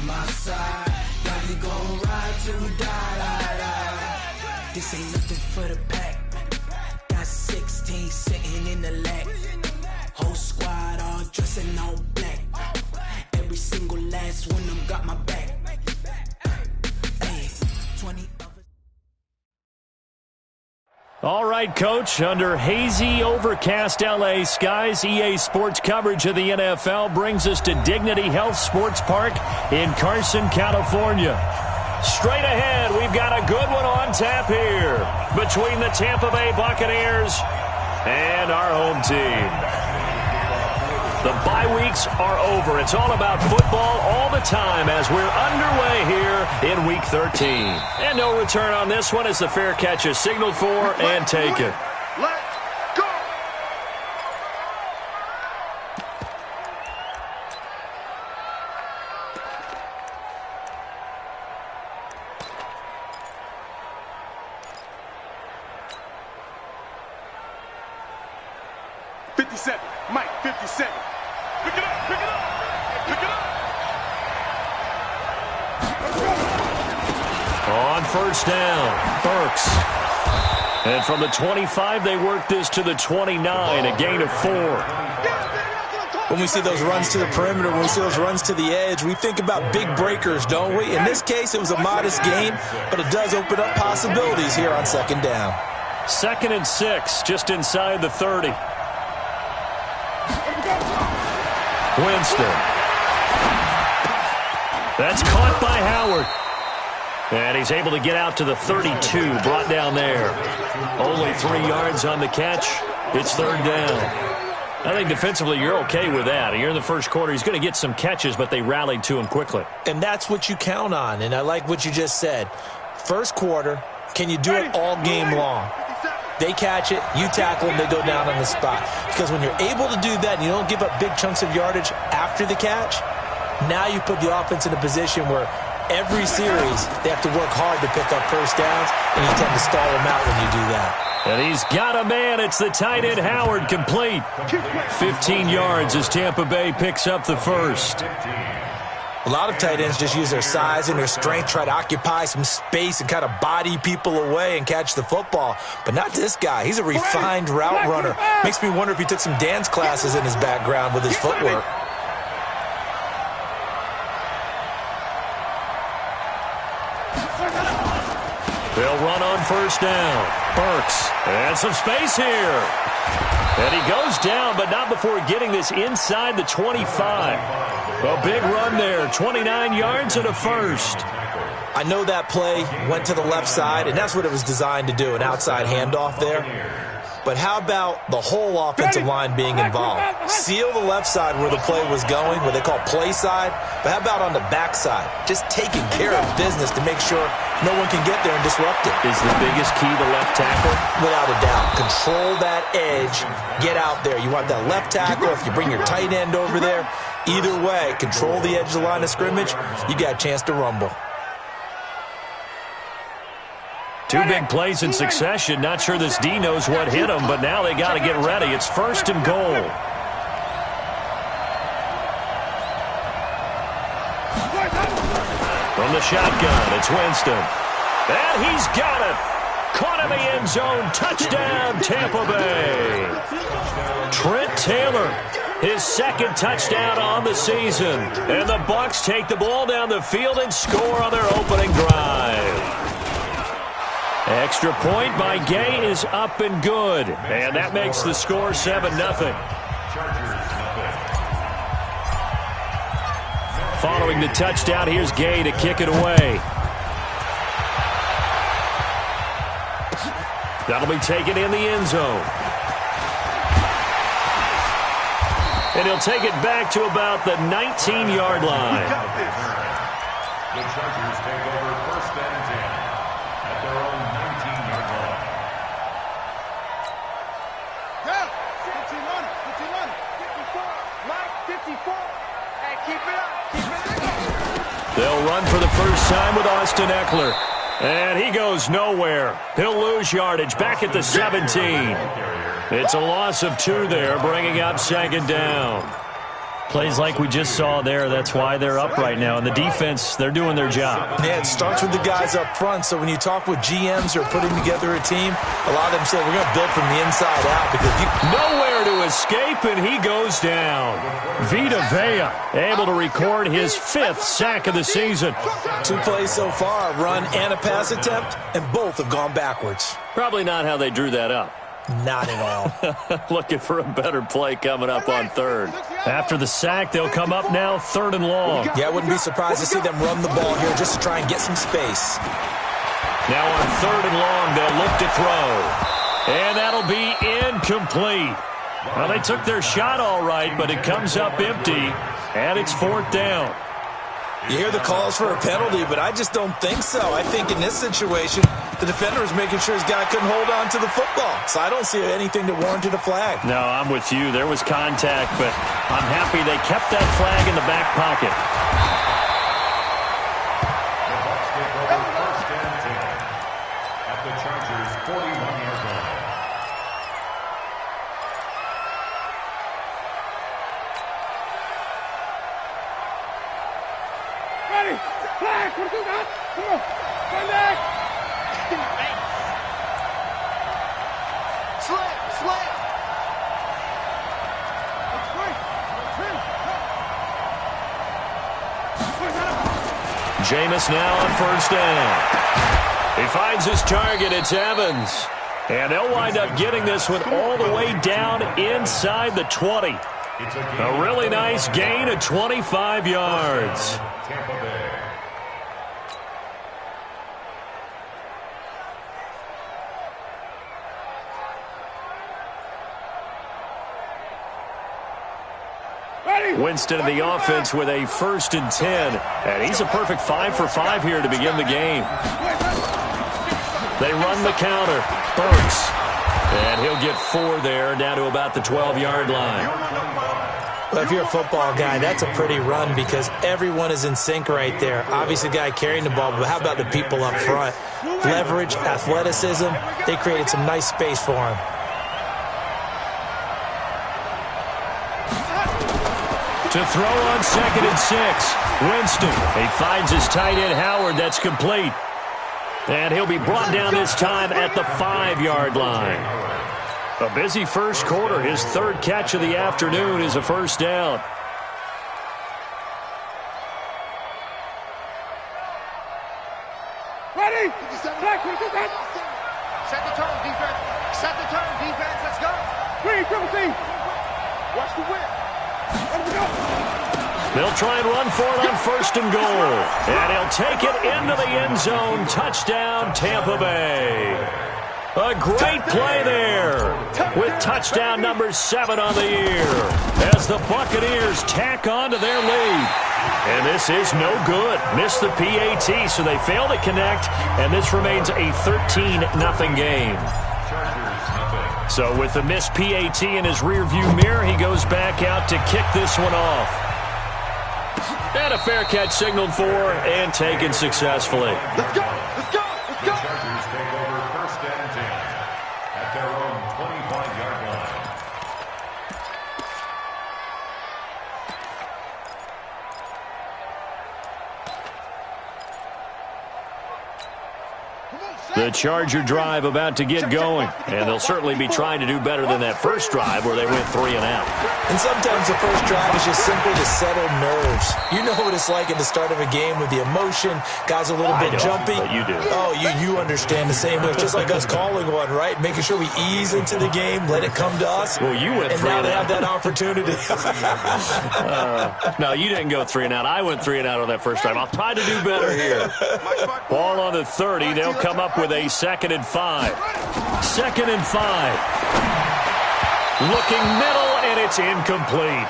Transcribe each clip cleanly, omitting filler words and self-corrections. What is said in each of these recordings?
my side. Yeah, we gon' ride till we die. This ain't nothing for the pack. Got 16 sitting in the lap. Whole squad all dressing all black. Every single last one of them got my back. Hey, 20 All right, Coach, under hazy, overcast L.A. skies, EA Sports coverage of the NFL brings us to Dignity Health Sports Park in Carson, California. Straight ahead, we've got a good one on tap here between the Tampa Bay Buccaneers and our home team. The bye weeks are over. It's all about football all the time as we're underway here in Week 13. And no return on this one as the fair catch is signaled for and taken. Let's go! Mike, 57. Pick it up, pick it up, pick it up. On first down, Bucs. And from the 25, they work this to the 29, a gain of 4. When we see those runs to the perimeter, when we see those runs to the edge, we think about big breakers, don't we? In this case, it was a modest gain, but it does open up possibilities here on second down. 2nd and 6, just inside the 30. Winston. That's caught by Howard. And he's able to get out to the 32, brought down there. Only 3 yards on the catch. It's 3rd down. I think defensively you're okay with that. You're in the first quarter. He's going to get some catches, but they rallied to him quickly. And that's what you count on, and I like what you just said. First quarter, can you do it all game long? They catch it, you tackle them, they go down on the spot. Because when you're able to do that and you don't give up big chunks of yardage after the catch, now you put the offense in a position where every series they have to work hard to pick up first downs, and you tend to stall them out when you do that. And he's got a man. It's the tight end Howard, complete. 15 yards as Tampa Bay picks up the first. A lot of tight ends just use their size and their strength, try to occupy some space and kind of body people away and catch the football. But not this guy. He's a refined route runner. Makes me wonder if he took some dance classes in his background with his footwork. They'll run on first down. Bucs. And some space here. And he goes down, but not before getting this inside the 25. A big run there, 29 yards and a first. I know that play went to the left side, and that's what it was designed to do, an outside handoff there. But how about the whole offensive line being involved? Seal the left side where the play was going, what they call play side. But how about on the back side? Just taking care of business to make sure no one can get there and disrupt it. Is the biggest key the left tackle? Without a doubt. Control that edge. Get out there. You want that left tackle. If you bring your tight end over there, either way, control the edge of the line of scrimmage, you got a chance to rumble. 2 big plays in succession. Not sure this D knows what hit him, but now they got to get ready. It's 1st and goal. From the shotgun, it's Winston. And he's got it. Caught in the end zone. Touchdown, Tampa Bay. Trent Taylor, his 2nd touchdown on the season. And the Bucs take the ball down the field and score on their opening drive. Extra point by Gay is up and good. And that makes the score 7-0. Following the touchdown, here's Gay to kick it away. That'll be taken in the end zone. And he'll take it back to about the 19-yard line. The Chargers take over 1st and 10 at their own 19-yard line. Go! 15 on it, 54. Mike, 54. And keep it up, keep it up. They'll run for the first time with Austin Eckler. And he goes nowhere. He'll lose yardage back at the 17. It's a loss of 2 there, bringing up 2nd down. Plays like we just saw there, that's why they're up right now. And the defense, they're doing their job. Yeah, it starts with the guys up front. So when you talk with GMs who are putting together a team, a lot of them say we're going to build from the inside out because nowhere to escape, and he goes down. Vita Vea able to record his 5th sack of the season. 2 plays so far, a run and a pass attempt, and both have gone backwards. Probably not how they drew that up. Not at all. Looking for a better play coming up on 3rd. After the sack, they'll come up now 3rd and long. Yeah, I wouldn't be surprised to see them run the ball here just to try and get some space. Now on 3rd and long, they'll look to throw. And that'll be incomplete. Well, they took their shot all right, but it comes up empty, and it's 4th down. You hear the calls for a penalty, but I just don't think so. I think in this situation, the defender was making sure his guy couldn't hold on to the football. So I don't see anything that warranted a flag. No, I'm with you. There was contact, but I'm happy they kept that flag in the back pocket. The Bucs take over 1st and 10 at the Chargers' 41-yard line. Ready? Flag! What do you got? Come on! Run back! Slam! Jameis now on 1st down. He finds his target. It's Evans. And they'll wind up getting this one all the way down inside the 20. A really nice gain of 25 yards. Tampa Bay. Winston in the offense with a 1st and 10. And he's a perfect 5 for 5 here to begin the game. They run the counter. Bucs. And he'll get 4 there, down to about the 12-yard line. Well, if you're a football guy, that's a pretty run because everyone is in sync right there. Obviously, the guy carrying the ball, but how about the people up front? Leverage, athleticism, they created some nice space for him. To throw on 2nd and 6. Winston. He finds his tight end, Howard. That's complete. And he'll be brought down this time at the 5-yard line. A busy first quarter. His 3rd catch of the afternoon is a 1st down. Ready? Flag! What do you got? Set the tone, defense. Set the tone, defense. Let's go. 3, triple T. Watch the whip. They'll try and run for it on 1st and goal. And he'll take it into the end zone. Touchdown, Tampa Bay. A great play there with touchdown number 7 on the year as the Buccaneers tack on to their lead. And this is no good. Missed the PAT, so they fail to connect, and this remains a 13-0 game. So with the missed PAT in his rearview mirror, he goes back out to kick this one off. And a fair catch signaled for and taken successfully. Let's go! Let's go! Let's go! The Chargers take over 1st and 10 at their own 25-yard line. The Charger drive about to get going, and they'll certainly be trying to do better than that first drive where they went 3 and out. And sometimes the first drive is just simply to settle nerves. You know what it's like at the start of a game with the emotion, guys a little bit jumpy. But you do. Oh, you understand the same way. It's just like us calling one, right? Making sure we ease into the game, let it come to us. Well, you went and 3 now and they out. have that opportunity. No, you didn't go 3 and out. I went 3 and out on that first drive. I'll try to do better here. Ball on the 30. They'll come up with a 2nd and 5. 2nd and 5. Looking middle, and it's incomplete.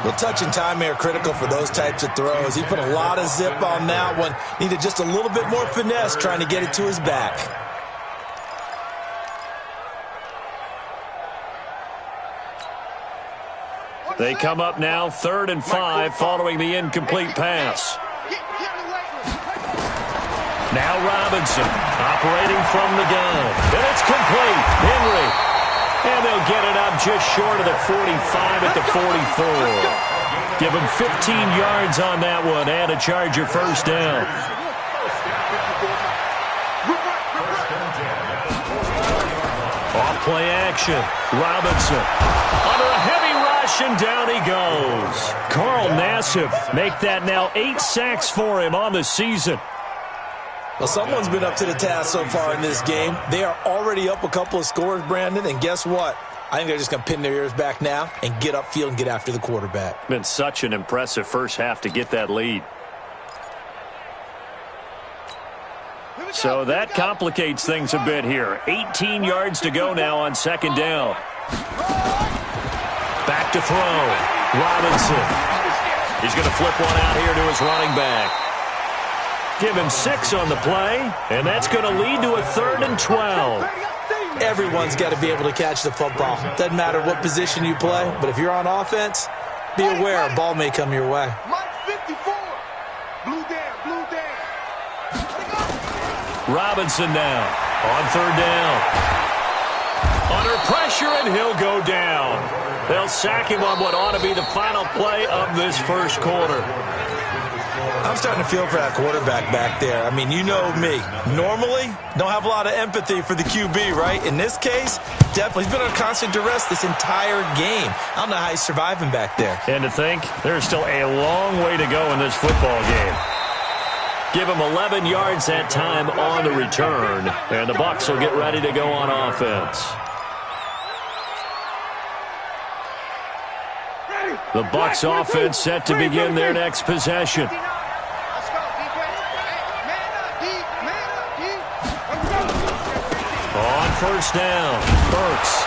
Well, touch and time are critical for those types of throws. He put a lot of zip on that one. Needed just a little bit more finesse trying to get it to his back. They come up now 3rd and 5 following the incomplete pass. Now Robinson operating from the gun. And it's complete. Henry. And they'll get it up just short of the 45 at the 44. Give him 15 yards on that one and a Charger first down. Off play action. Robinson under a heavy rush, and down he goes. Carl Nassib make that now 8 sacks for him on the season. Well, someone's been up to the task so far in this game. They are already up a couple of scores, Brandon, and guess what? I think they're just going to pin their ears back now and get upfield and get after the quarterback. Been such an impressive first half to get that lead. So that complicates things a bit here. 18 yards to go now on second down. Back to throw. Robinson. He's going to flip one out here to his running back. Give him 6 on the play, and that's going to lead to a 3rd and 12. Everyone's got to be able to catch the football. Doesn't matter what position you play, but if you're on offense, be aware a ball may come your way. Robinson now on 3rd down. Under pressure, and he'll go down. They'll sack him on what ought to be the final play of this first quarter. I'm starting to feel for that quarterback back there. I mean, you know me. Normally, don't have a lot of empathy for the QB, right? In this case, definitely. He's been on constant duress this entire game. I don't know how he's surviving back there. And to think, there's still a long way to go in this football game. Give him 11 yards that time on the return, and the Bucs will get ready to go on offense. The Bucs offense set to begin their next possession. On first down, Bucs.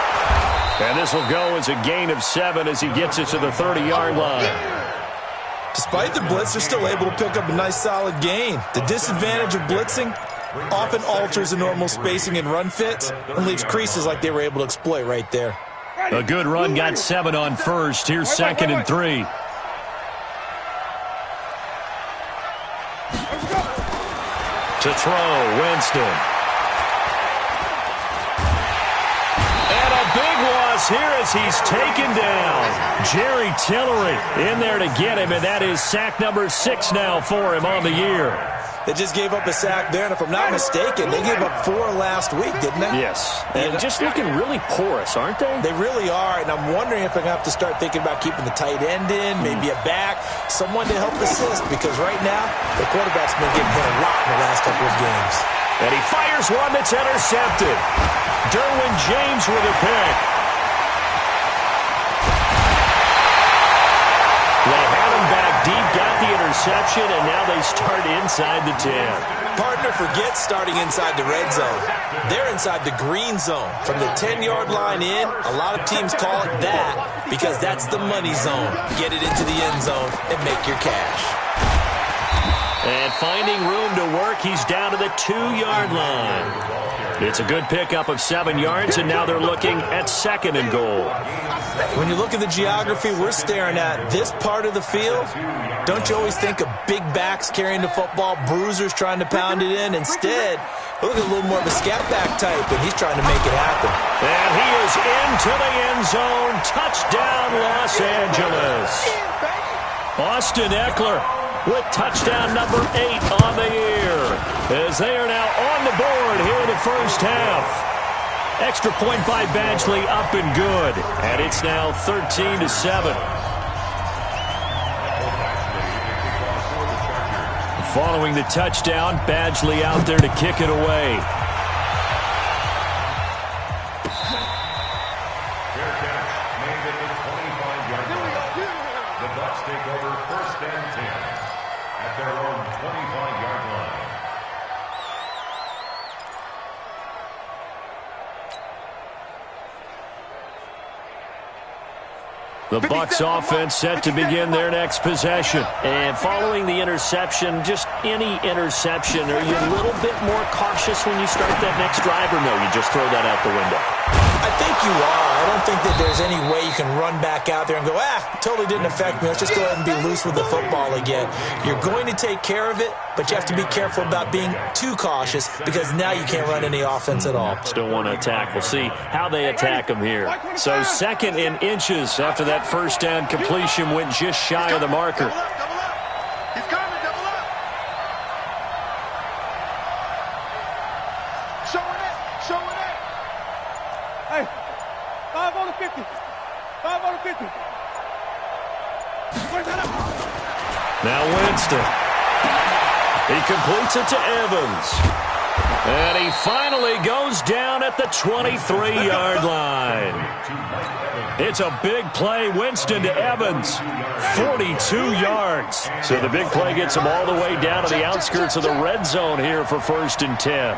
And this will go as a gain of 7 as he gets it to the 30-yard line. Despite the blitz, they're still able to pick up a nice solid gain. The disadvantage of blitzing often alters the normal spacing and run fits and leaves creases like they were able to exploit right there. A good run got 7 on first. Here's 2nd and 3. To throw, Winston. And a big loss here as he's taken down. Jerry Tillery in there to get him, and that is sack number 6 now for him on the year. They just gave up a sack there, and if I'm not mistaken, they gave up 4 last week, didn't they? Yes. And just looking really porous, aren't they? They really are, and I'm wondering if I'm going to have to start thinking about keeping the tight end in, maybe a back, someone to help assist, because right now, the quarterback's been getting hit a lot in the last couple of games. And he fires one that's intercepted. Derwin James with a pick. They had him back deep, got the interception, and now they start inside the 10. Partner forgets starting inside the red zone. They're inside the green zone. From the 10-yard line in, a lot of teams call it that because that's the money zone. Get it into the end zone and make your cash. And finding room to work, he's down to the 2-yard line. It's a good pickup of 7 yards, and now they're looking at 2nd and goal. When you look at the geography we're staring at, this part of the field, don't you always think of big backs carrying the football, bruisers trying to pound it in? Instead, look at a little more of a scat back type, and he's trying to make it happen. And he is into the end zone. Touchdown, Los Angeles. Austin Eckler with touchdown number 8 on the year, as they are now on the board here in the first half. Extra point by Badgley up and good, and it's now 13-7. Following the touchdown, Badgley out there to kick it away. Fair catch made at the 25-yard line. The Bucs take over 1st and 10 at their own 25-yard line. The Bucs offense set to begin their next possession. And following the interception, just any interception, are you a little bit more cautious when you start that next drive, or no, you just throw that out the window? I think you are. I I don't think that there's any way you can run back out there and go, totally didn't affect me. Let's just go ahead and be loose with the football again. You're going to take care of it, but you have to be careful about being too cautious because now you can't run any offense at all. Still want to attack. We'll see how they attack them here. So 2nd and inches after that first down completion went just shy of the marker. He's coming, double up. Showing it. Hey, 5 on the 50. 5 on the 50. Now Winston. He completes it to Evans. And he finally goes down at the 23-yard line. It's a big play. Winston to Evans. 42 yards. So the big play gets him all the way down to the outskirts of the red zone here for 1st and 10.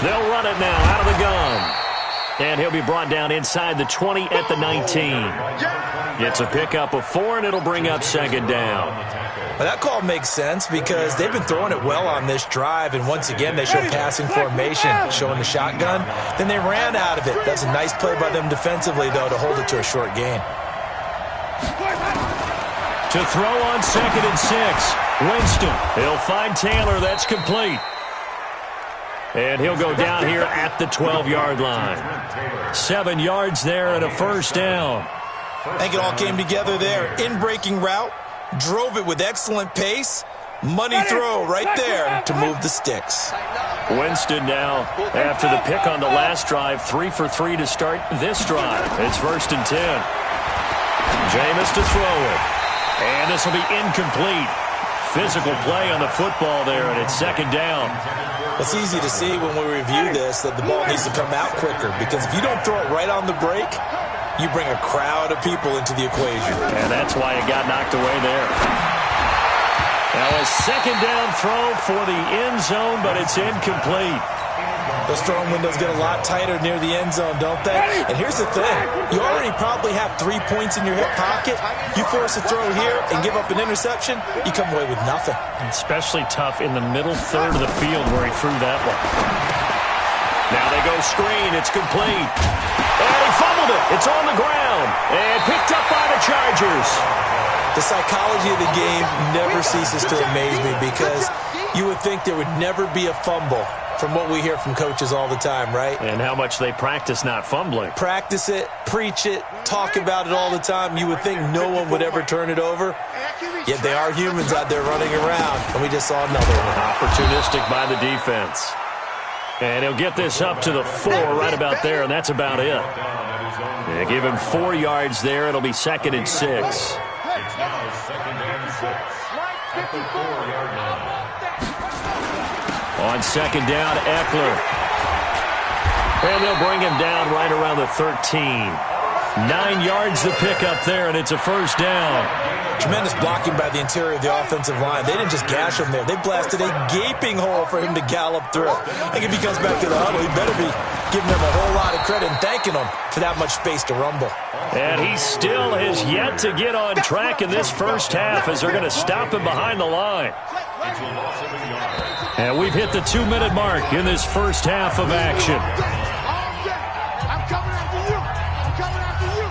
They'll run it now out of the gun. And he'll be brought down inside the 20 at the 19. It's a pickup of 4, and it'll bring up 2nd down. Well, that call makes sense because they've been throwing it well on this drive, and once again they show passing formation, showing the shotgun. Then they ran out of it. That's a nice play by them defensively, though, to hold it to a short gain. To throw on 2nd and 6. Winston. He'll find Taylor. That's complete. And he'll go down here at the 12-yard line. 7 yards there and a first down. I think it all came together there. In-breaking route, drove it with excellent pace. Money throw right there to move the sticks. Winston now, after the pick on the last drive, 3 for 3 to start this drive. It's 1st and 10. Jameis to throw it. And this will be incomplete. Physical play on the football there, and it's 2nd down. It's easy to see when we review this that the ball needs to come out quicker because if you don't throw it right on the break, you bring a crowd of people into the equation. And that's why it got knocked away there. Now a 2nd down throw for the end zone, but it's incomplete. Those throwing windows get a lot tighter near the end zone, don't they? And here's the thing. You already probably have 3 points in your hip pocket. You force a throw here and give up an interception, you come away with nothing. Especially tough in the middle third of the field where he threw that one. Now they go screen. It's complete. And he fumbled it. It's on the ground. And picked up by the Chargers. The psychology of the game never ceases to amaze me because you would think there would never be a fumble from what we hear from coaches all the time, right? And how much they practice not fumbling. Practice it, preach it, talk about it all the time. You would think no one would ever turn it over. Yet they are humans out there running around, and we just saw another one. Opportunistic by the defense. And he'll get this up to the 4 right about there, and that's about it. They give him 4 yards there. It'll be 2nd and 6. It's now 2nd and 6 at the 4-yard line. On 2nd down, Eckler. And they'll bring him down right around the 13. 9 yards to pick up there, and it's a first down. Tremendous blocking by the interior of the offensive line. They didn't just gash him there. They blasted a gaping hole for him to gallop through. I think if he comes back to the huddle, he better be giving them a whole lot of credit and thanking them for that much space to rumble. And he still has yet to get on track in this first half as they're going to stop him behind the line. And we've hit the 2-minute mark in this first half of action. I'm coming after you. I'm coming after you.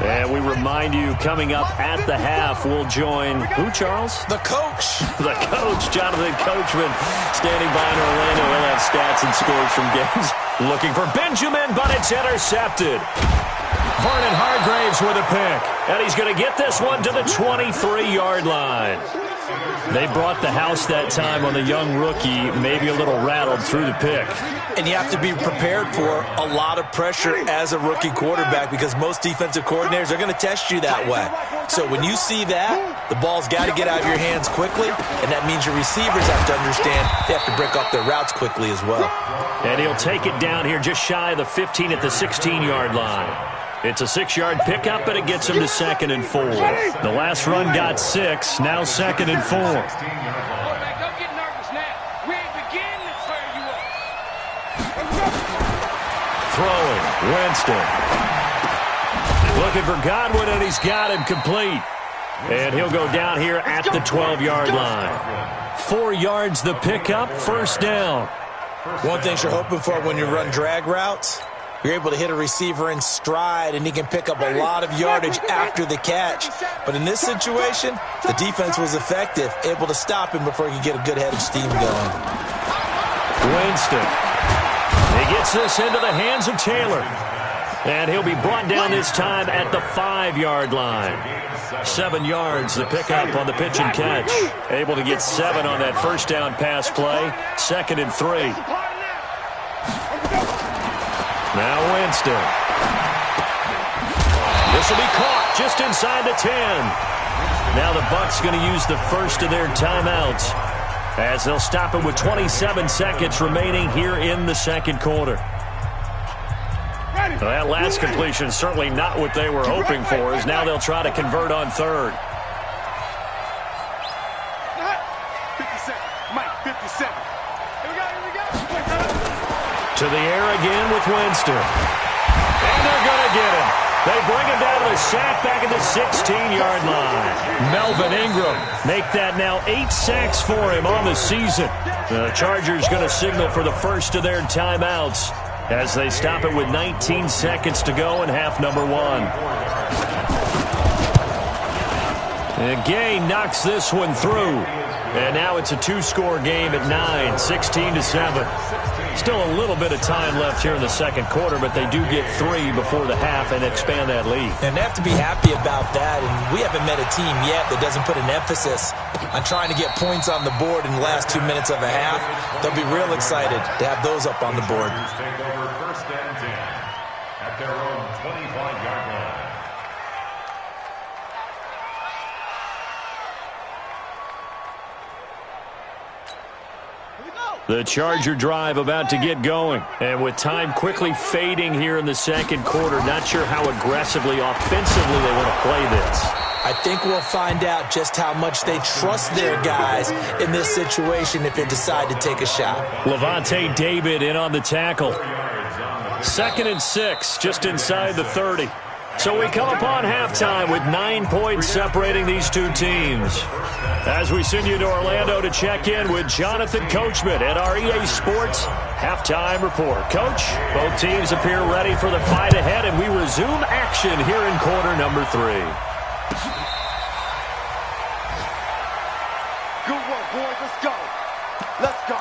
And we remind you, coming up at the half, we'll join who, Charles? The coach. The coach, Jonathan Coachman, standing by in Orlando. He'll have stats and scores from games. Looking for Benjamin, but it's intercepted. Vernon Hargraves with a pick. And he's going to get this one to the 23-yard line. They brought the house that time on the young rookie, maybe a little rattled through the pick. And you have to be prepared for a lot of pressure as a rookie quarterback because most defensive coordinators are going to test you that way. So when you see that, the ball's got to get out of your hands quickly, and that means your receivers have to understand they have to break up their routes quickly as well. And he'll take it down here just shy of the 15 at the 16-yard line. It's a 6-yard pickup, and it gets him to 2nd and 4. The last run got 6, now 2nd and 4. Don't get nervous now. We ain't beginning to tear you up. Throwing. Winston. Looking for Godwin, and he's got him complete. And he'll go down here at the 12-yard line. 4 yards the pickup, first down. One thing you're hoping for when you run drag routes, you're able to hit a receiver in stride, and he can pick up a lot of yardage after the catch. But in this situation, the defense was effective, able to stop him before he could get a good head of steam going. Winston. He gets this into the hands of Taylor. And he'll be brought down this time at the 5-yard line. 7 yards the pickup on the pitch and catch. Able to get 7 on that first down pass play. 2nd and 3. Now Winston. This will be caught just inside the 10. Now the Bucs going to use the first of their timeouts as they'll stop him with 27 seconds remaining here in the second quarter. Well, that last completion is certainly not what they were hoping for, as now they'll try to convert on 3rd. 57. Mike, 57. Here we go. To the air again with Winston. And they're going to get him. They bring him down to the sack back at the 16-yard line. Melvin Ingram make that now 8 sacks for him on the season. The Chargers going to signal for the first of their timeouts as they stop it with 19 seconds to go in half number 1. And Gay knocks this one through. And now it's a 2-score game at 9, 16-7. Still a little bit of time left here in the second quarter, but they do get 3 before the half and expand that lead. And they have to be happy about that. And we haven't met a team yet that doesn't put an emphasis on trying to get points on the board in the last 2 minutes of a half. They'll be real excited to have those up on the board. Take over 1st and 10 at their own 25-yard line. The Charger drive about to get going. And with time quickly fading here in the second quarter, not sure how aggressively, offensively they want to play this. I think we'll find out just how much they trust their guys in this situation if they decide to take a shot. Levante David in on the tackle. 2nd and 6, just inside the 30. So we come upon halftime with 9 points separating these two teams. As we send you to Orlando to check in with Jonathan Coachman at our EA Sports Halftime Report. Coach, both teams appear ready for the fight ahead, and we resume action here in quarter number 3. Good work, boys. Let's go. Let's go.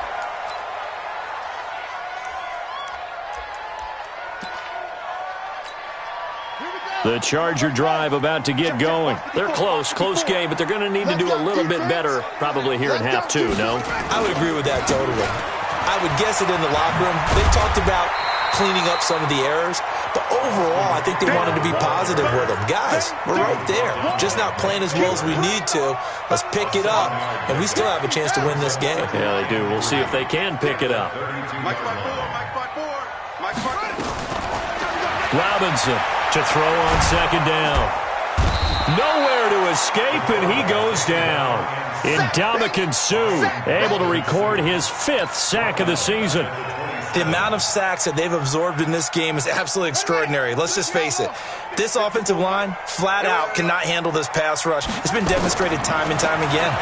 The Charger drive about to get going. They're close game, but they're going to need to do a little bit better probably here in half 2, no? I would agree with that totally. I would guess it in the locker room. They talked about cleaning up some of the errors, but overall, I think they wanted to be positive with them. Guys, we're right there. Just not playing as well as we need to. Let's pick it up, and we still have a chance to win this game. Yeah, they do. We'll see if they can pick it up. Robinson to throw on 2nd down. Nowhere to escape, and he goes down. Ndamukong Suh able to record his 5th sack of the season. The amount of sacks that they've absorbed in this game is absolutely extraordinary. Let's just face it. This offensive line, flat out, cannot handle this pass rush. It's been demonstrated time and time again.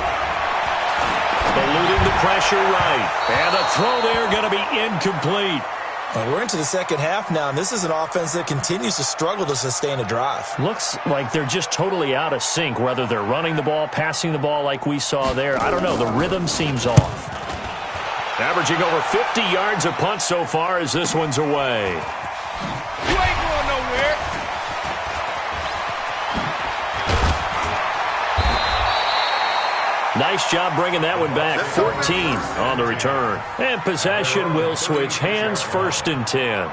Eluding the pressure right. And the throw there going to be incomplete. And we're into the second half now, and this is an offense that continues to struggle to sustain a drive. Looks like they're just totally out of sync, whether they're running the ball, passing the ball like we saw there. I don't know. The rhythm seems off. Averaging over 50 yards a punt so far as this one's away. You ain't going nowhere. Nice job bringing that one back. 14 on the return. And possession will switch hands, 1st and 10.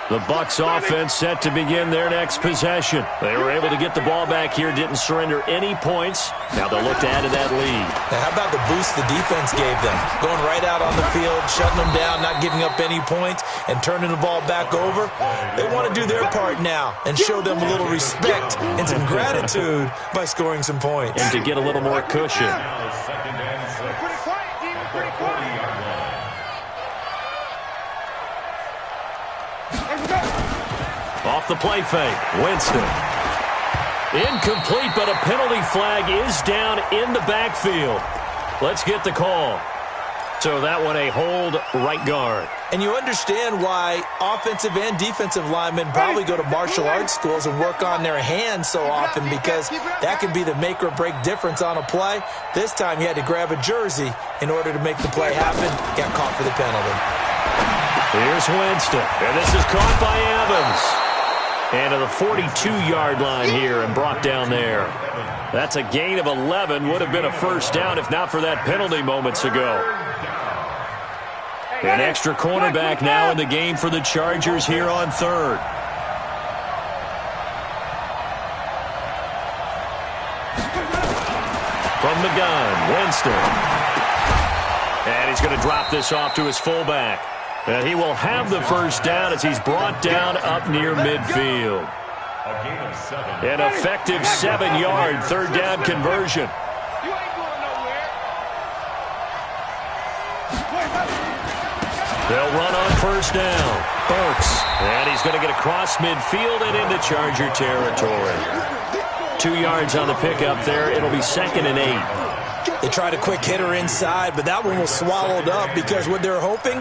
The Bucs offense set to begin their next possession. They were able to get the ball back here, didn't surrender any points. Now they'll look to add to that lead. Now how about the boost the defense gave them? Going right out on the field, shutting them down, not giving up any points, and turning the ball back over. They want to do their part now and show them a little respect and some gratitude by scoring some points. And to get a little more cushion. Let's go. Off the play fake, Winston. Incomplete, but a penalty flag is down in the backfield. Let's get the call. So that one a hold right guard. And you understand why offensive and defensive linemen probably go to martial arts schools and work on their hands so often, because that can be the make or break difference on a play. This time he had to grab a jersey in order to make the play happen. Got caught for the penalty. Here's Winston, and this is caught by Evans. And to the 42-yard line here and brought down there. That's a gain of 11. Would have been a first down if not for that penalty moments ago. An extra cornerback now in the game for the Chargers here on third. From the gun, Winston. And he's going to drop this off to his fullback. And he will have the first down as he's brought down up near midfield. An effective 7-yard third down conversion. They'll run on first down. Bucs. And he's going to get across midfield and into Charger territory. 2 yards on the pickup there. It'll be 2nd and 8. They tried a quick hitter inside, but that one was swallowed up because what they're hoping,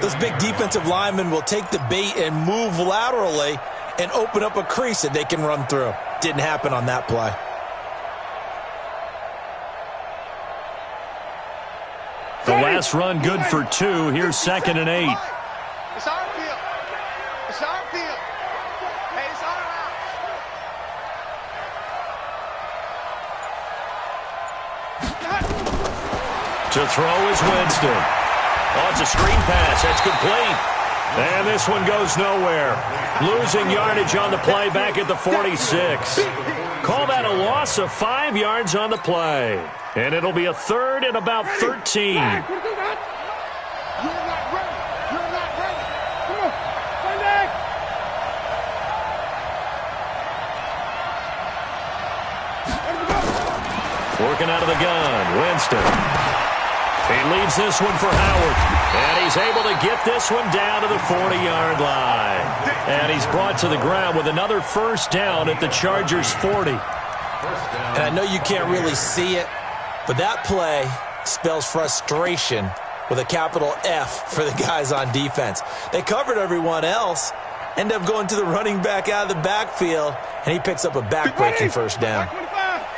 those big defensive linemen will take the bait and move laterally and open up a crease that they can run through. Didn't happen on that play. The last run good for 2. Here's 2nd and 8. It's our field. It's our field. Hey, it's our house. To throw is Winston. Oh, it's a screen pass. That's complete. And this one goes nowhere. Losing yardage on the play back at the 46. Call that a loss of 5 yards on the play. And it'll be a 3rd and about 13. You're not ready. You're not ready. Come on. Stand back. Working out of the gun, Winston. He leaves this one for Howard. And he's able to get this one down to the 40-yard line. And he's brought to the ground with another first down at the Chargers' 40. And I know you can't really see it, but that play spells frustration with a capital F for the guys on defense. They covered everyone else, end up going to the running back out of the backfield, and he picks up a back-breaking first down.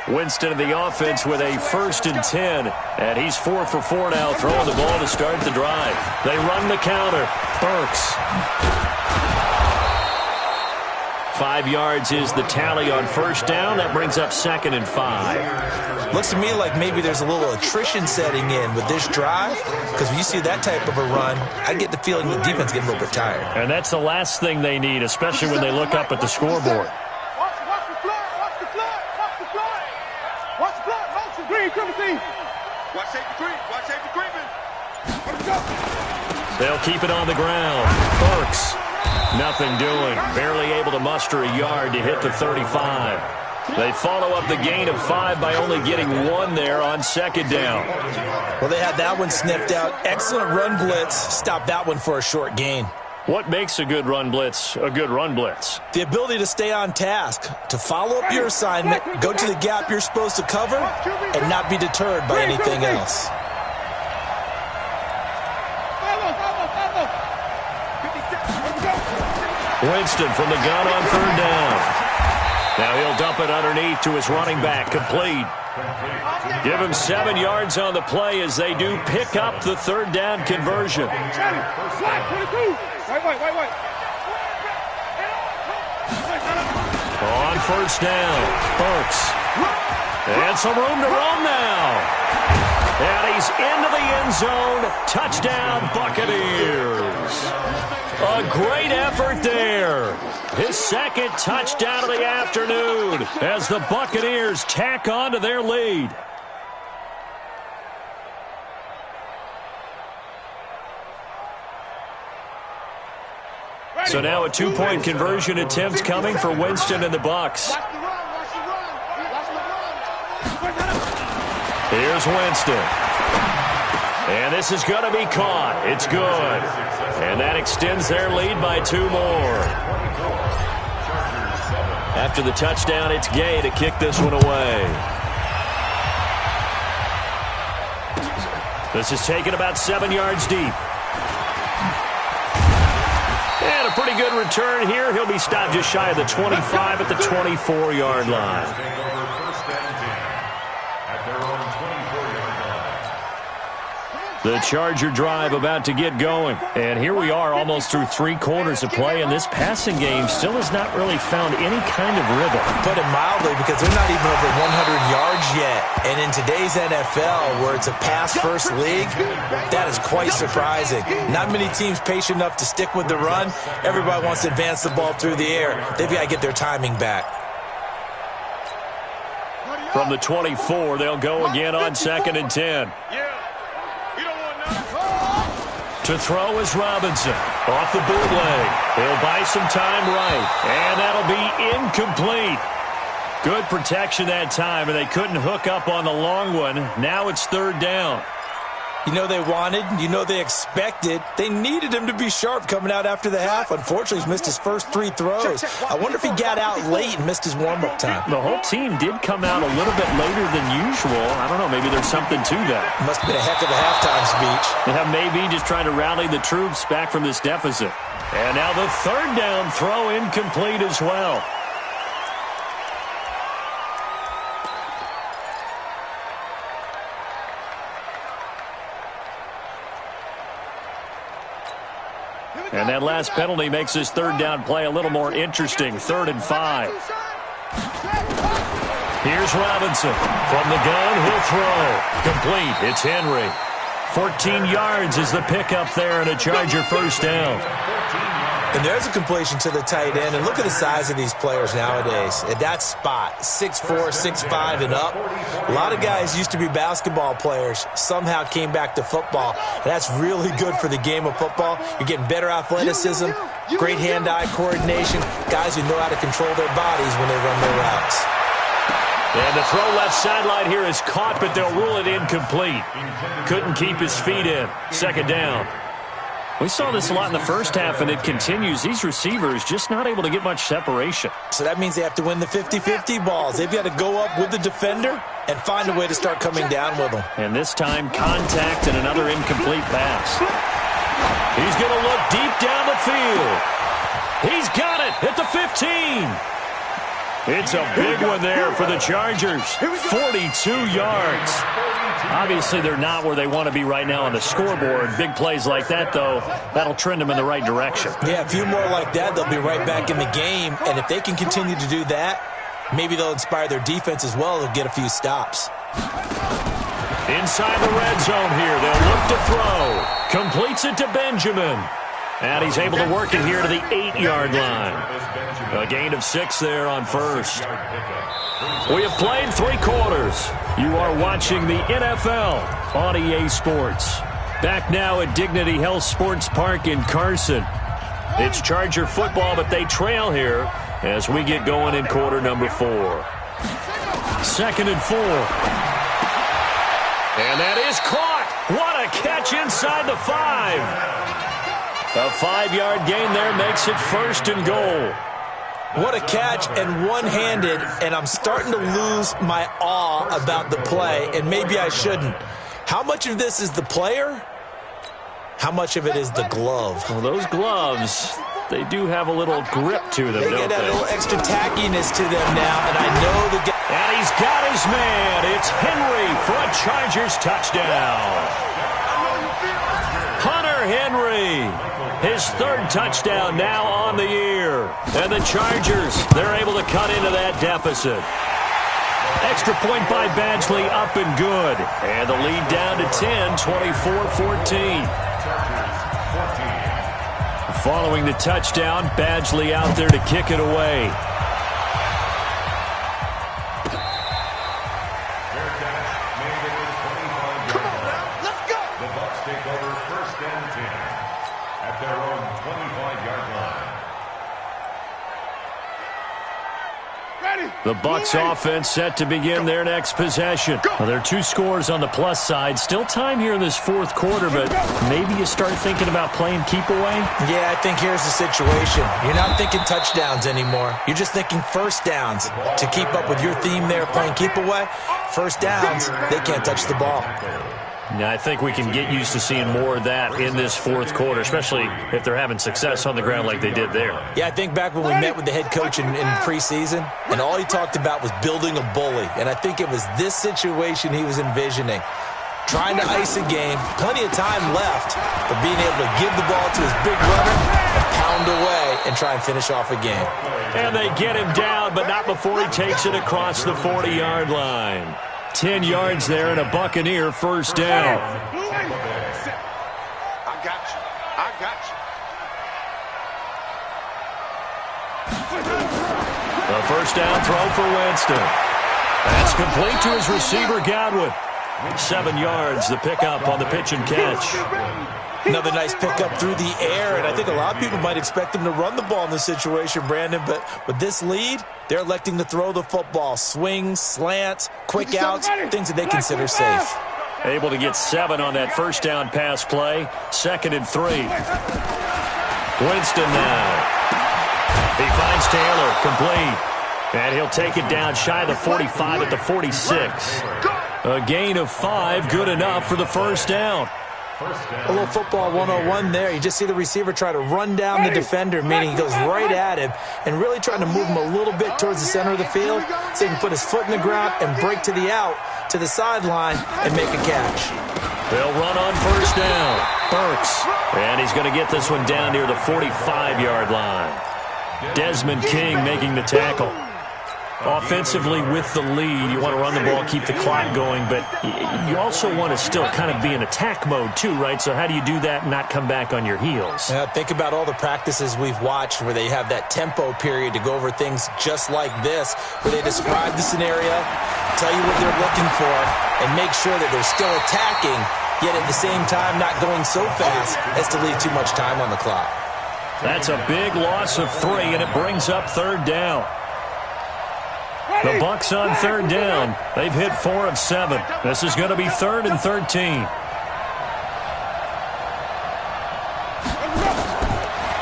Winston of the offense with a 1st and 10, and he's 4 for 4 now, throwing the ball to start the drive. They run the counter. Bucs. 5 yards is the tally on first down. That brings up 2nd and 5. Looks to me like maybe there's a little attrition setting in with this drive, because when you see that type of a run, I get the feeling the defense getting a little bit tired. And that's the last thing they need, especially when they look up at the scoreboard. They'll keep it on the ground. Bucs. Nothing doing. Barely able to muster a yard to hit the 35. They follow up the gain of 5 by only getting 1 there on 2nd down. Well, they had that one sniffed out. Excellent run blitz. Stopped that one for a short gain. What makes a good run blitz a good run blitz? The ability to stay on task, to follow up your assignment, go to the gap you're supposed to cover, and not be deterred by anything else. Winston from the gun on 3rd down. Now he'll dump it underneath to his running back, complete. Give him 7 yards on the play as they do pick up the 3rd down conversion. On first down, Bucs. And some room to run now. And he's into the end zone. Touchdown, Buccaneers. A great effort there. His 2nd touchdown of the afternoon as the Buccaneers tack on to their lead. So now a 2-point conversion attempt coming for Winston and the Bucs. Here's Winston. And this is going to be caught. It's good. And that extends their lead by 2 more. After the touchdown, it's Gay to kick this one away. This is taken about 7 yards deep. And a pretty good return here. He'll be stopped just shy of the 25 at the 24-yard line. The Charger drive about to get going. And here we are almost through 3 quarters of play, and this passing game still has not really found any kind of rhythm. Put it mildly, because they're not even over 100 yards yet. And in today's NFL, where it's a pass-first league, that is quite surprising. Not many teams patient enough to stick with the run. Everybody wants to advance the ball through the air. They've got to get their timing back. From the 24, they'll go again on 2nd and 10. To throw is Robinson. Off the bootleg. He'll buy some time right. And that'll be incomplete. Good protection that time, and they couldn't hook up on the long one. Now it's 3rd down. You know they wanted, you know they expected. They needed him to be sharp coming out after the half. Unfortunately, he's missed his first 3 throws. I wonder if he got out late and missed his warm-up time. The whole team did come out a little bit later than usual. I don't know, maybe there's something to that. Must have been a heck of a halftime speech. Yeah, maybe just trying to rally the troops back from this deficit. And now the 3rd down throw incomplete as well. And that last penalty makes this 3rd down play a little more interesting. 3rd and 5. Here's Robinson. From the gun, he'll throw. Complete. It's Henry. 14 yards is the pickup there, and a Charger first down. And there's a completion to the tight end. And look at the size of these players nowadays. At that spot, 6'4", 6'5", and up. A lot of guys used to be basketball players, somehow came back to football. And that's really good for the game of football. You're getting better athleticism, great hand-eye coordination, guys who know how to control their bodies when they run their routes. And the throw left sideline here is caught, but they'll rule it incomplete. Couldn't keep his feet in. 2nd down. We saw this a lot in the first half, and it continues. These receivers just not able to get much separation. So that means they have to win the 50-50 balls. They've got to go up with the defender and find a way to start coming down with them. And this time, contact and another incomplete pass. He's going to look deep down the field. He's got it at the 15. It's a big one there for the Chargers. 42 yards. Obviously, they're not where they want to be right now on the scoreboard. Big plays like that, though, that'll trend them in the right direction. Yeah, a few more like that, they'll be right back in the game. And if they can continue to do that, maybe they'll inspire their defense as well. They'll get a few stops. Inside the red zone here, they'll look to throw. Completes it to Benjamin. And he's able to work it here to the 8-yard line. A gain of 6 there on first. We have played 3 quarters. You are watching the NFL on EA Sports. Back now at Dignity Health Sports Park in Carson. It's Charger football, but they trail here as we get going in quarter number 4. 2nd and 4. And that is caught. What a catch inside the 5. A 5-yard gain there makes it 1st and goal. What a catch, and one-handed, and I'm starting to lose my awe about the play, and maybe I shouldn't. How much of this is the player? How much of it is the glove? Well, those gloves, they do have a little grip to them, They don't get a they? little extra tackiness to them now, and I know the guy. And he's got his man. It's Henry for a Chargers touchdown. Hunter Henry. His 3rd touchdown now on the year. And the Chargers, they're able to cut into that deficit. Extra point by Badgley, up and good. And the lead down to 10, 24-14. Following the touchdown, Badgley out there to kick it away. Let's go. The Bucs take over 1st and 10 at their own 25-yard line. Ready. The Bucs offense set to begin their next possession. Well, there are 2 scores on the plus side. Still time here in this fourth quarter, but maybe you start thinking about playing keep away? Yeah, I think here's the situation. You're not thinking touchdowns anymore. You're just thinking first downs. To keep up with your theme there, playing keep away, first downs, they can't touch the ball. Now, I think we can get used to seeing more of that in this fourth quarter, especially if they're having success on the ground like they did there. Yeah, I think back when we met with the head coach in preseason, and all he talked about was building a bully. And I think it was this situation he was envisioning. Trying to ice a game, plenty of time left, but being able to give the ball to his big runner and pound away and try and finish off a game. And they get him down, but not before he takes it across the 40-yard line. 10 yards there and a Buccaneer first down. I got you. I got you. The first down throw for Winston. That's complete to his receiver, Godwin. 7 yards, the pickup on the pitch and catch. Another nice pickup through the air, and I think a lot of people might expect him to run the ball in this situation, Brandon, but with this lead, they're electing to throw the football. Swings, slants, quick outs, things that they consider safe. Able to get 7 on that first down pass play. 2nd and 3. Winston now. He finds Taylor, complete. And he'll take it down shy of the 45 at the 46. A gain of 5, good enough for the first down. A little football 101 there. You just see the receiver try to run down the defender, meaning he goes right at him and really trying to move him a little bit towards the center of the field so he can put his foot in the ground and break to the out, to the sideline, and make a catch. They'll run on first down. Bucs. And he's going to get this one down near the 45-yard line. Desmond King making the tackle. Offensively with the lead, you want to run the ball, keep the clock going, but you also want to still kind of be in attack mode too, right? So how do you do that and not come back on your heels? Think about all the practices we've watched where they have that tempo period to go over things just like this, where they describe the scenario, tell you what they're looking for, and make sure that they're still attacking, yet at the same time not going so fast as to leave too much time on the clock. That's a big loss of 3, and it brings up third down. The Bucs on third down. They've hit 4 of 7. This is going to be 3rd and 13.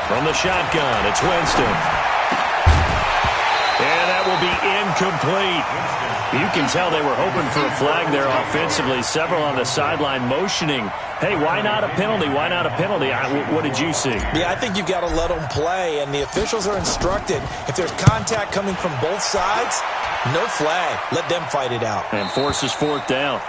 From the shotgun, it's Winston. And that will be incomplete. You can tell they were hoping for a flag there offensively. Several on the sideline motioning, hey, why not a penalty? Why not a penalty? What did you see? Yeah, I think you've got to let them play, and the officials are instructed. If there's contact coming from both sides, no flag. Let them fight it out. And forces 4th down.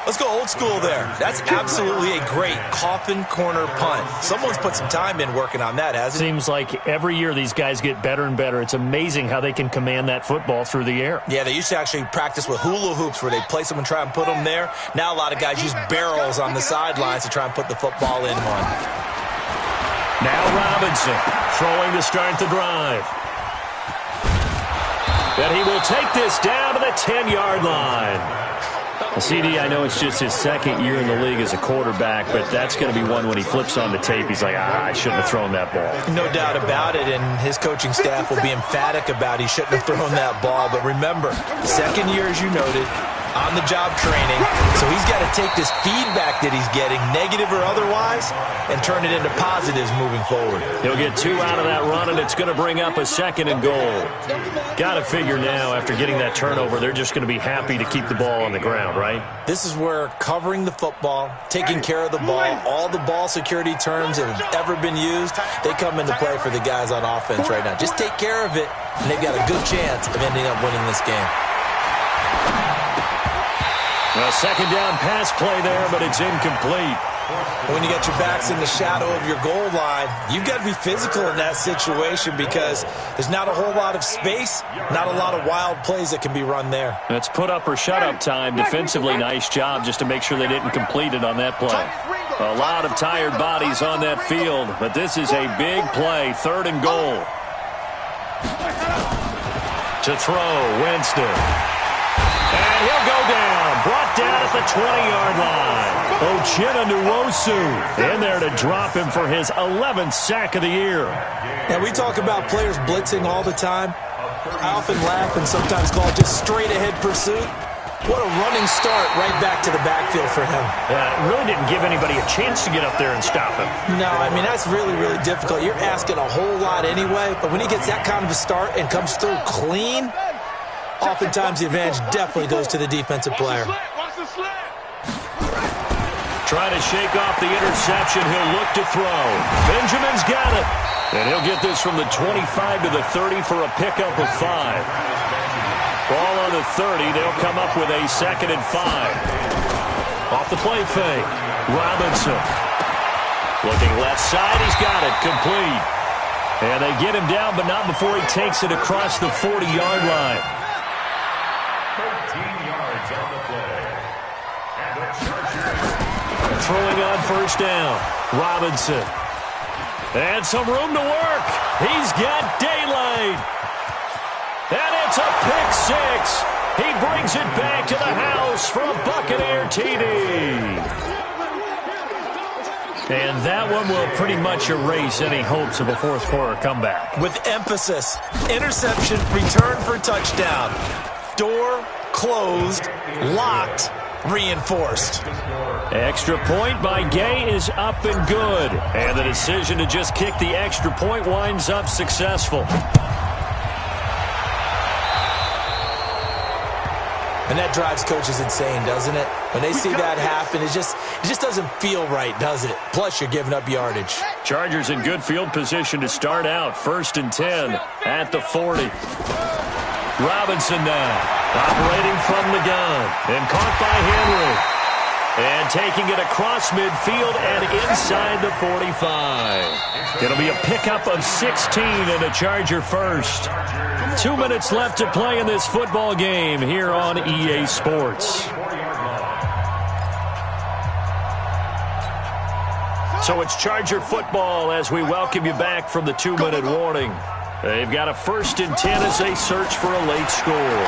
Let's go old school there. That's absolutely a great coffin corner punt. Someone's put some time in working on that, hasn't it? Seems like every year these guys get better and better. It's amazing how they can command that football through the air. Yeah, they used to actually practice with hula hoops where they place them and try and put them there. Now a lot of guys use barrels on the sidelines to try and put the football in one. Now Robinson throwing to start the drive. And he will take this down to the 10-yard line. CD, I know it's just his 2nd year in the league as a quarterback, but that's going to be one when he flips on the tape. He's like, I shouldn't have thrown that ball. No doubt about it, and his coaching staff will be emphatic about he shouldn't have thrown that ball. But remember, 2nd year, as you noted, on-the-job training, so he's got to take this feedback that he's getting, negative or otherwise, and turn it into positives moving forward. He'll get 2 out of that run, and it's going to bring up a 2nd and goal. Got to figure now, after getting that turnover, they're just going to be happy to keep the ball on the ground, right? This is where covering the football, taking care of the ball, all the ball security terms that have ever been used, they come into play for the guys on offense right now. Just take care of it, and they've got a good chance of ending up winning this game. A 2nd down pass play there, but it's incomplete. When you got your backs in the shadow of your goal line, you've got to be physical in that situation because there's not a whole lot of space, not a lot of wild plays that can be run there. That's put up or shut up time. Defensively, nice job just to make sure they didn't complete it on that play. A lot of tired bodies on that field, but this is a big play. 3rd and goal. To throw, Winston. And he'll go down. Brought down at the 20-yard line. Uchenna Nwosu in there to drop him for his 11th sack of the year. Now, we talk about players blitzing all the time. I often laugh and sometimes call it just straight-ahead pursuit. What a running start right back to the backfield for him. Yeah, it really didn't give anybody a chance to get up there and stop him. No, I mean, that's really, really difficult. You're asking a whole lot anyway, but when he gets that kind of a start and comes through clean, oftentimes the advantage definitely goes to the defensive player. Trying to shake off the interception. He'll look to throw. Benjamin's got it. And he'll get this from the 25 to the 30 for a pickup of 5. Ball on the 30. They'll come up with a 2nd and 5. Off the play fake. Robinson. Looking left side. He's got it. Complete. And they get him down, but not before he takes it across the 40-yard line. 13 yards on the play. And the Chargers. Throwing on first down. Robinson. And some room to work. He's got daylight. And it's a pick 6. He brings it back to the house for a Buccaneer TD. And that one will pretty much erase any hopes of a fourth quarter comeback. With emphasis, interception, return for touchdown. Door closed, locked, reinforced. Extra point by Gay is up and good. And the decision to just kick the extra point winds up successful. And that drives coaches insane, doesn't it? When they see that happen, it just doesn't feel right, does it? Plus, you're giving up yardage. Chargers in good field position to start out. 1st and 10 at the 40. Robinson now, operating from the gun. And caught by Henry. And taking it across midfield and inside the 45. It'll be a pickup of 16 and a Charger first. 2 minutes left to play in this football game here on EA Sports. So it's Charger football as we welcome you back from the 2-minute warning. They've got a 1st and 10 as they search for a late score.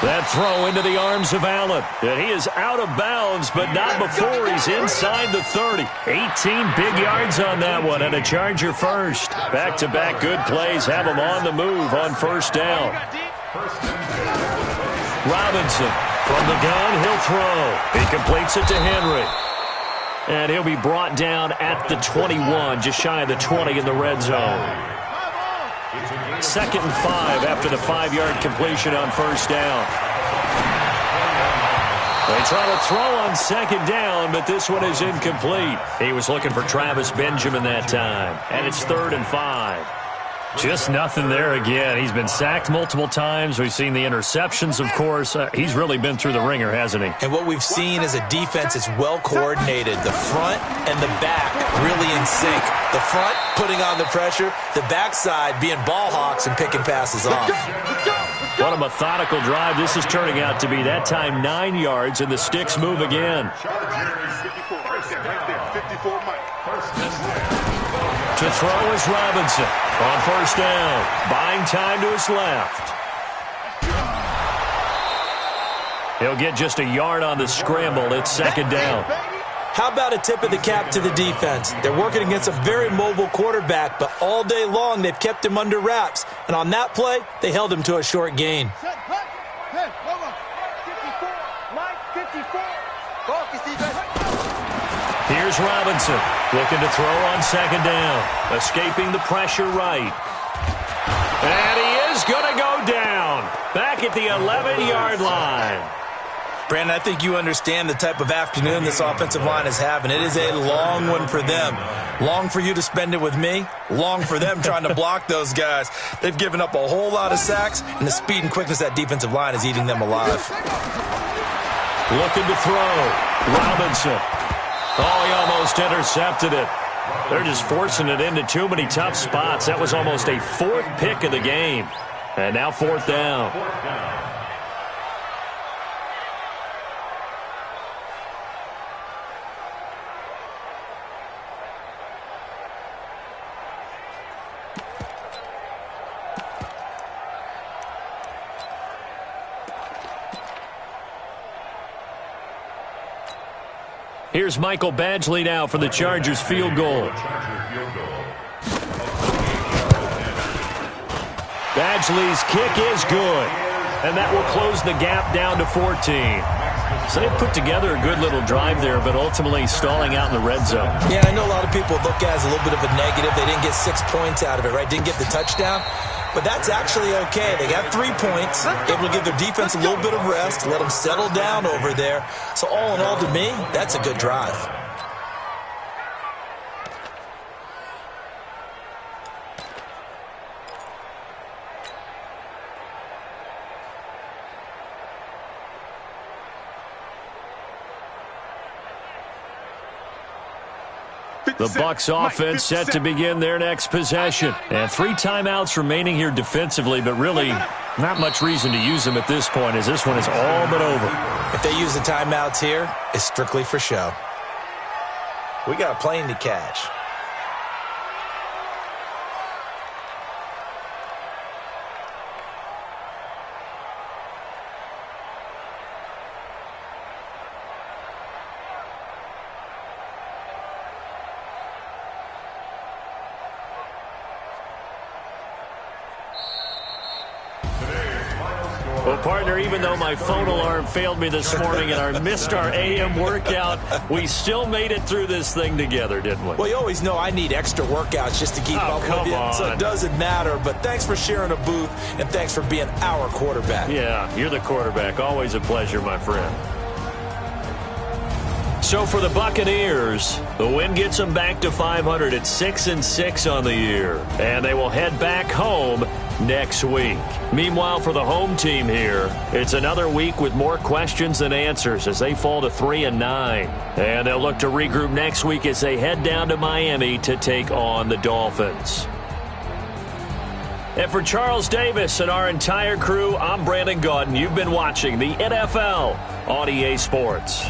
That throw into the arms of Allen. And he is out of bounds, but not before he's inside the 30. 18 big yards on that one, and a Charger first. Back-to-back good plays have him on the move on first down. Robinson from the gun, he'll throw. He completes it to Henry. And he'll be brought down at the 21, just shy of the 20 in the red zone. 2nd and 5 after the 5-yard completion on first down. They try to throw on 2nd down, but this one is incomplete. He was looking for Travis Benjamin that time, and it's 3rd and 5. Just nothing there again. He's been sacked multiple times. We've seen the interceptions, of course. He's really been through the ringer, hasn't he? And what we've seen is a defense that's well coordinated. The front and the back really in sync. The front putting on the pressure, the backside being ball hawks and picking passes off. What a methodical drive this is turning out to be. That time 9 yards, and the sticks move again. To throw is Robinson on first down. Buying time to his left. He'll get just a yard on the scramble. It's 2nd down. How about a tip of the cap to the defense? They're working against a very mobile quarterback, but all day long they've kept him under wraps. And on that play, they held him to a short gain. Here's Robinson, looking to throw on 2nd down. Escaping the pressure right. And he is going to go down. Back at the 11-yard line. Brandon, I think you understand the type of afternoon this offensive line is having. It is a long one for them. Long for you to spend it with me. Long for them trying to block those guys. They've given up a whole lot of sacks, and the speed and quickness of that defensive line is eating them alive. Looking to throw. Robinson. Oh, he almost intercepted it. They're just forcing it into too many tough spots. That was almost a 4th pick of the game. And now 4th down. Here's Michael Badgley now for the Chargers field goal. Badgley's kick is good, and that will close the gap down to 14. So they put together a good little drive there, but ultimately stalling out in the red zone. Yeah, I know a lot of people look at it as a little bit of a negative. They didn't get 6 points out of it, right? Didn't get the touchdown. But that's actually okay. They got 3 points, able to give their defense a little bit of rest, let them settle down over there. So all in all, to me, that's a good drive. The Bucs offense set to begin their next possession. And 3 timeouts remaining here defensively, but really not much reason to use them at this point, as this one is all but over. If they use the timeouts here, it's strictly for show. We got a plane to catch. Well, partner, even though my phone alarm failed me this morning and I missed our AM workout, we still made it through this thing together, didn't we? Well, you always know I need extra workouts just to keep up with you, so it doesn't matter. But thanks for sharing a booth, and thanks for being our quarterback. Yeah, you're the quarterback. Always a pleasure, my friend. So for the Buccaneers, the win gets them back to 500 at 6-6 on the year. And they will head back home next week. Meanwhile, for the home team here, it's another week with more questions than answers as they fall to 3-9. And they'll look to regroup next week as they head down to Miami to take on the Dolphins. And for Charles Davis and our entire crew, I'm Brandon Gaudin. You've been watching the NFL on EA Sports.